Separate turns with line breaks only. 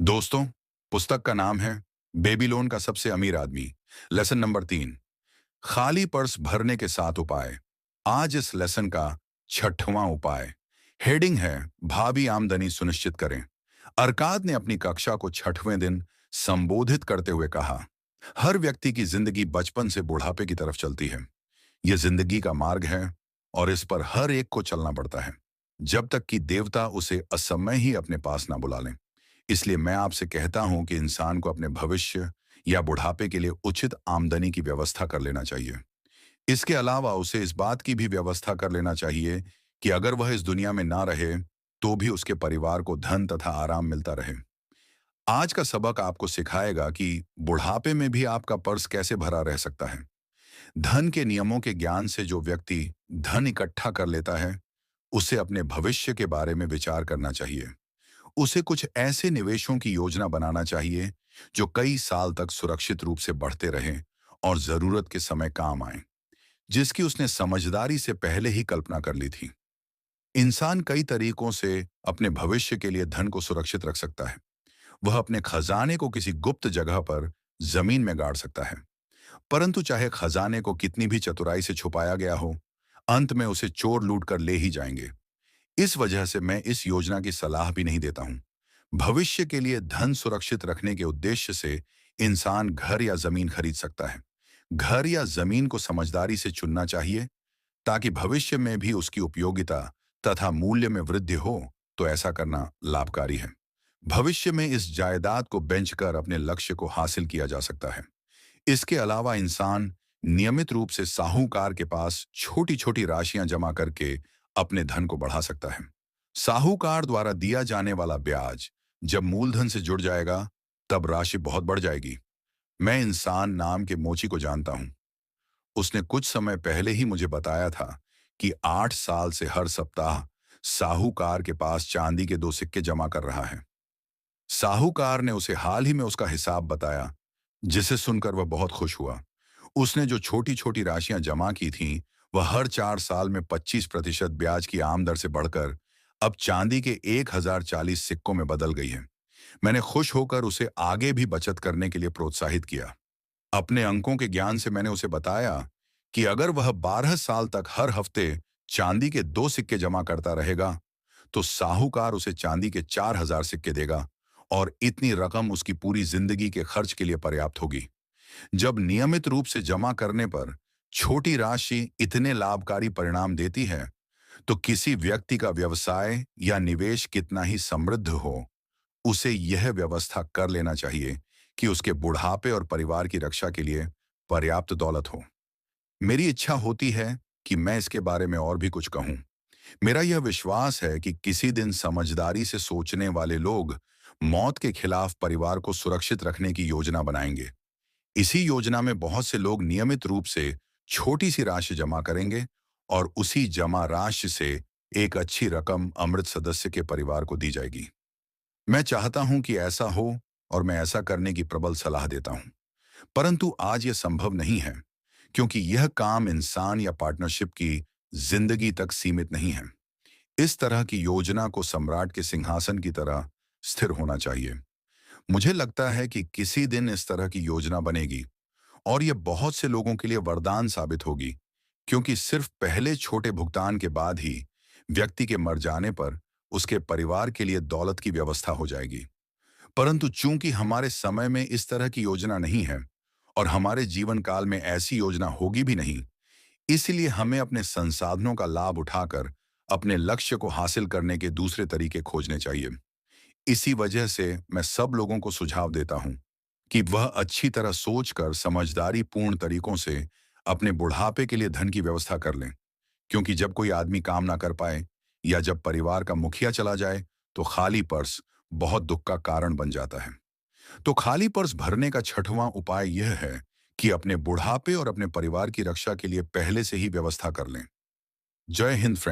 दोस्तों, पुस्तक का नाम है बेबीलोन का सबसे अमीर आदमी। लेसन नंबर 3, खाली पर्स भरने के 7 उपाय। आज इस लेसन का 6वां उपाय। हेडिंग है भावी आमदनी सुनिश्चित करें। अरकाद ने अपनी कक्षा को 6वें दिन संबोधित करते हुए कहा, हर व्यक्ति की जिंदगी बचपन से बुढ़ापे की तरफ चलती है। यह जिंदगी का मार्ग है और इस पर हर एक को चलना पड़ता है, जब तक कि देवता उसे असमय ही अपने पास ना बुला लें। इसलिए मैं आपसे कहता हूं कि इंसान को अपने भविष्य या बुढ़ापे के लिए उचित आमदनी की व्यवस्था कर लेना चाहिए। इसके अलावा उसे इस बात की भी व्यवस्था कर लेना चाहिए कि अगर वह इस दुनिया में ना रहे तो भी उसके परिवार को धन तथा आराम मिलता रहे। आज का सबक आपको सिखाएगा कि बुढ़ापे में भी आपका पर्स कैसे भरा रह सकता है। धन के नियमों के ज्ञान से जो व्यक्ति धन इकट्ठा कर लेता है, उसे अपने भविष्य के बारे में विचार करना चाहिए। उसे कुछ ऐसे निवेशों की योजना बनाना चाहिए जो कई साल तक सुरक्षित रूप से बढ़ते रहें और जरूरत के समय काम आए, जिसकी उसने समझदारी से पहले ही कल्पना कर ली थी। इंसान कई तरीकों से अपने भविष्य के लिए धन को सुरक्षित रख सकता है। वह अपने खजाने को किसी गुप्त जगह पर जमीन में गाड़ सकता है, परंतु चाहे खजाने को कितनी भी चतुराई से छुपाया गया हो, अंत में उसे चोर लूट कर ले ही जाएंगे। इस वजह से मैं इस योजना की सलाह भी नहीं देता हूं। भविष्य के लिए धन सुरक्षित रखने के उद्देश्य से इंसान घर या जमीन खरीद सकता है। घर या जमीन को समझदारी से चुनना चाहिए ताकि भविष्य में भी उसकी उपयोगिता तथा मूल्य में वृद्धि हो, तो ऐसा करना लाभकारी है। भविष्य में इस जायदाद को बेचकर अपने लक्ष्य को हासिल किया जा सकता है। इसके अलावा इंसान नियमित रूप से साहूकार के पास छोटी छोटी राशियां जमा करके अपने धन को बढ़ा सकता है। साहूकार द्वारा दिया जाने वाला ब्याज जब मूलधन से जुड़ जाएगा, तब राशि बहुत बढ़ जाएगी। मैं इंसान नाम के मोची को जानता हूं। उसने कुछ समय पहले ही मुझे बताया था कि 8 साल से हर सप्ताह साहूकार के पास चांदी के 2 सिक्के जमा कर रहा है। साहूकार ने उसे हाल ही में उसका हिसाब बताया, जिसे सुनकर वह बहुत खुश हुआ। उसने जो छोटी छोटी राशियां जमा की थीं, वह हर 4 साल में 25% ब्याज की आम दर से बढ़कर अब चांदी के 1040 सिक्कों में बदल गई है। मैंने खुश होकर उसे आगे भी बचत करने के लिए प्रोत्साहित किया। अपने अंकों के ज्ञान से मैंने उसे बताया कि अगर वह 12 साल तक हर हफ्ते चांदी के 2 सिक्के जमा करता रहेगा, तो साहूकार उसे चांदी के 4000 सिक्के देगा और इतनी रकम उसकी पूरी जिंदगी के खर्च के लिए पर्याप्त होगी। जब नियमित रूप से जमा करने पर छोटी राशि इतने लाभकारी परिणाम देती है, तो किसी व्यक्ति का व्यवसाय या निवेश कितना ही समृद्ध हो, उसे यह व्यवस्था कर लेना चाहिए कि उसके बुढ़ापे और परिवार की रक्षा के लिए पर्याप्त दौलत हो। मेरी इच्छा होती है कि मैं इसके बारे में और भी कुछ कहूं। मेरा यह विश्वास है कि किसी दिन समझदारी से सोचने वाले लोग मौत के खिलाफ परिवार को सुरक्षित रखने की योजना बनाएंगे। इसी योजना में बहुत से लोग नियमित रूप से छोटी सी राशि जमा करेंगे और उसी जमा राशि से एक अच्छी रकम अमृत सदस्य के परिवार को दी जाएगी। मैं चाहता हूं कि ऐसा हो और मैं ऐसा करने की प्रबल सलाह देता हूं, परंतु आज यह संभव नहीं है, क्योंकि यह काम इंसान या पार्टनरशिप की जिंदगी तक सीमित नहीं है। इस तरह की योजना को सम्राट के सिंहासन की तरह स्थिर होना चाहिए। मुझे लगता है कि किसी दिन इस तरह की योजना बनेगी और यह बहुत से लोगों के लिए वरदान साबित होगी, क्योंकि सिर्फ पहले छोटे भुगतान के बाद ही व्यक्ति के मर जाने पर उसके परिवार के लिए दौलत की व्यवस्था हो जाएगी। परंतु चूंकि हमारे समय में इस तरह की योजना नहीं है और हमारे जीवन काल में ऐसी योजना होगी भी नहीं, इसलिए हमें अपने संसाधनों का लाभ उठाकर अपने लक्ष्य को हासिल करने के दूसरे तरीके खोजने चाहिए। इसी वजह से मैं सब लोगों को सुझाव देता हूं कि वह अच्छी तरह सोचकर समझदारी पूर्ण तरीकों से अपने बुढ़ापे के लिए धन की व्यवस्था कर लें, क्योंकि जब कोई आदमी काम ना कर पाए या जब परिवार का मुखिया चला जाए, तो खाली पर्स बहुत दुख का कारण बन जाता है। तो खाली पर्स भरने का 6वां उपाय यह है कि अपने बुढ़ापे और अपने परिवार की रक्षा के लिए पहले से ही व्यवस्था कर लें। जय हिंद फ्रेंड।